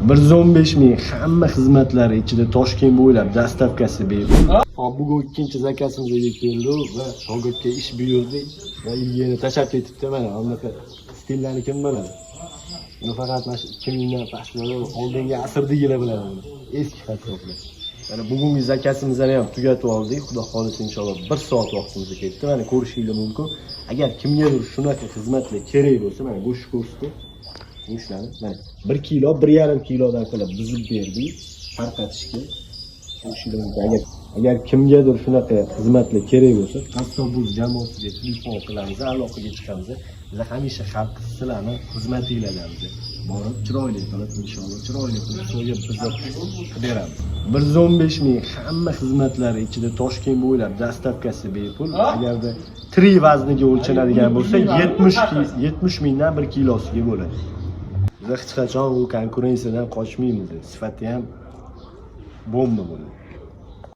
115 ming hamma xizmatlari ichida Toshkent bo'ylab dastavkasi bepul. Hop, bugun ikkinchi zakasimizga keldi va shogirdga ish buyurdik va ilgini tashab ketibdi. Mana bunaqa stillarni kim biladi? Buni faqat mana shu 2000 dan pastlari oldingi asrdagilar biladi. Eski xatroplar. Mana bugungi zakasimizni ham tugatib oldik. Xudo xolisa inshaalloh 1 soat vaqtimiz ketdi. Mana ko'rishingiz mumkin. Agar kimgadir shunaqa xizmatlar kerak bo'lsa, mana go'sht ko'rsatib go'shtlarni mana 1 kilo, 1,5 kilodan qilib buzib berdik tarqatishga. Ko'rishingiz mumkin. Agar kimgadir shunaqa xizmatlar kerak bo'lsa, avtobus jamoasiga telefon qilamiz, aloqaga chiqamiz. Biz hamisha xalq sizlarni xizmatinglardamiz. Borib chiroyli qilib inshaalloh chiroyli qilib so'yib bizga beramiz. 115 ming hamma xizmatlari ichida Toshkent bo'ylab dastavkasi bepul. Agarda tri vazniga o'lchanadigan bo'lsa 70 mingdan 1 kilosiga bo'ladi. Biz hech qachon u konkurensiyadan qochmaymiz. Sifati ham bomba bo'ladi.